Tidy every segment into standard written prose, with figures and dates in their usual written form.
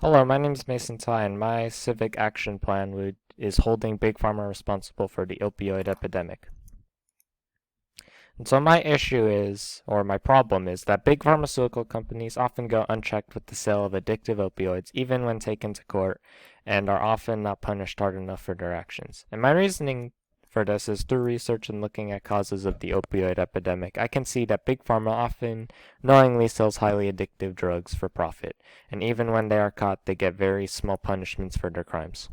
Hello, my name is Mason Ty, and my civic action plan is holding Big Pharma responsible for the opioid epidemic. And so my issue is, or my problem is, that big pharmaceutical companies often go unchecked with the sale of addictive opioids, even when taken to court, and are often not punished hard enough for their actions. And my reasoning for this is through research and looking at causes of the opioid epidemic, I can see that big pharma often knowingly sells highly addictive drugs for profit, and even when they are caught, they get very small punishments for their crimes.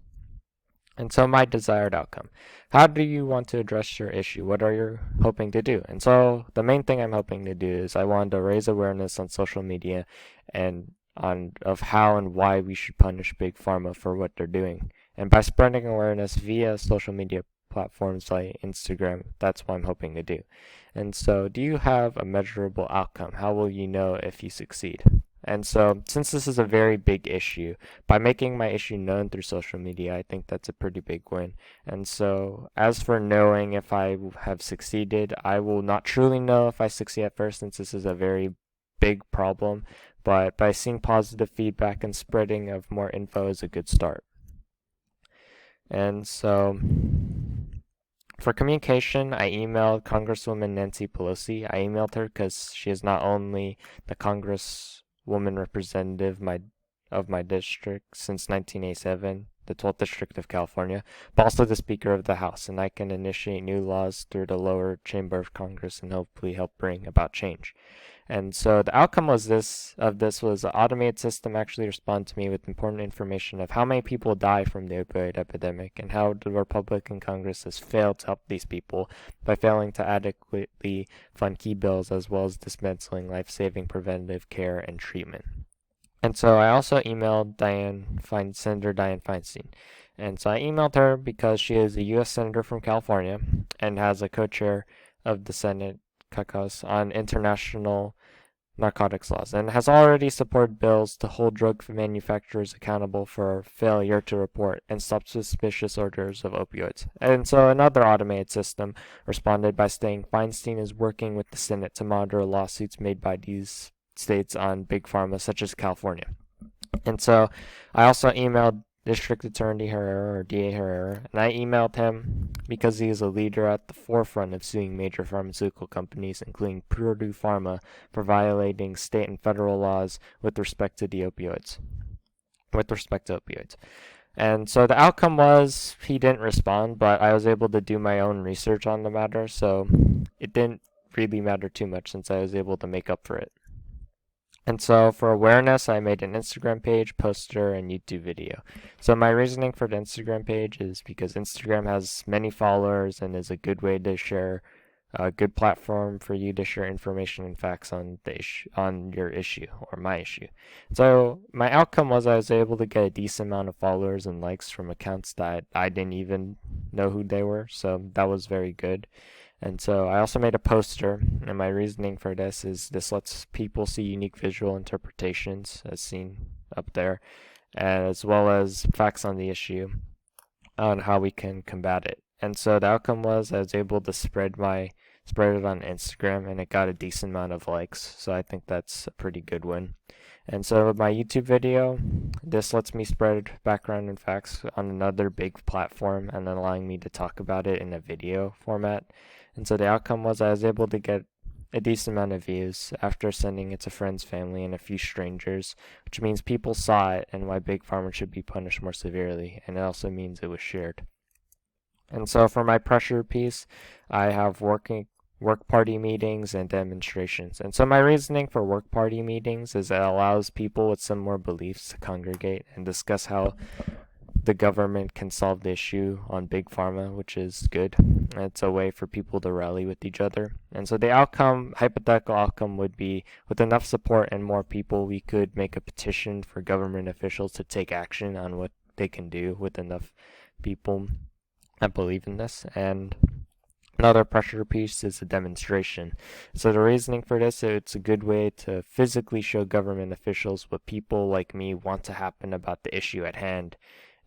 And so my desired outcome. How do you want to address your issue? What are you hoping to do? And so the main thing I'm hoping to do is I want to raise awareness on social media and on of how and why we should punish big pharma for what they're doing. And by spreading awareness via social media platforms like Instagram, that's what I'm hoping to do. And so do you have a measurable outcome? How will you know if you succeed? And so, since this is a very big issue, by making my issue known through social media, I think that's a pretty big win. And so, as for knowing if I have succeeded, I will not truly know if I succeed at first since this is a very big problem, but by seeing positive feedback and spreading of more info is a good start. And so, for communication, I emailed Congresswoman Nancy Pelosi. I emailed her because she is not only the Congresswoman representative of my district since 1987, the 12th District of California, but also the Speaker of the House, and I can initiate new laws through the lower chamber of Congress and hopefully help bring about change. And so the outcome was this was an automated system actually respond to me with important information of how many people die from the opioid epidemic and how the Republican Congress has failed to help these people by failing to adequately fund key bills as well as dismantling life-saving preventative care and treatment. And so I also emailed Senator Dianne Feinstein. And so I emailed her because she is a U.S. Senator from California and has a co-chair of the Senate caucus on international narcotics laws and has already supported bills to hold drug manufacturers accountable for failure to report and stop suspicious orders of opioids. And so another automated system responded by saying Feinstein is working with the Senate to monitor lawsuits made by these states on big pharma, such as California. And so I also emailed District Attorney Herrera or DA Herrera, and I emailed him because he is a leader at the forefront of suing major pharmaceutical companies, including Purdue Pharma, for violating state and federal laws with respect to the opioids. With respect to opioids. And so the outcome was he didn't respond, but I was able to do my own research on the matter, so it didn't really matter too much since I was able to make up for it. And so for awareness, I made an Instagram page, poster, and YouTube video. So my reasoning for the Instagram page is because Instagram has many followers and is a good way to share a good platform for you to share information and facts on the issue, on your issue or my issue. So my outcome was I was able to get a decent amount of followers and likes from accounts that I didn't even know who they were. So that was very good. And so I also made a poster, and my reasoning for this is this lets people see unique visual interpretations, as seen up there, as well as facts on the issue on how we can combat it. And so the outcome was I was able to spread it on Instagram, and it got a decent amount of likes. So I think that's a pretty good win. And so with my YouTube video, this lets me spread background and facts on another big platform and allowing me to talk about it in a video format. And so the outcome was I was able to get a decent amount of views after sending it to friends, family, and a few strangers, which means people saw it and why big pharma should be punished more severely, and it also means it was shared. And so for my pressure piece, I have work party meetings and demonstrations. And so my reasoning for work party meetings is it allows people with similar beliefs to congregate and discuss how the government can solve the issue on big pharma, which is good. It's a way for people to rally with each other. And so the hypothetical outcome would be with enough support and more people, we could make a petition for government officials to take action on what they can do with enough people that believe in this. And another pressure piece is a demonstration. So the reasoning for this, it's a good way to physically show government officials what people like me want to happen about the issue at hand,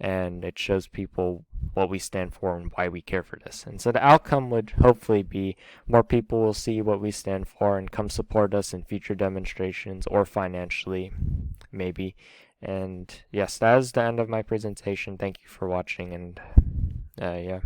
and it shows people what we stand for and why we care for this. And so the outcome would hopefully be more people will see what we stand for and come support us in future demonstrations or financially, maybe. And yes, that is the end of my presentation. Thank you for watching, and yeah.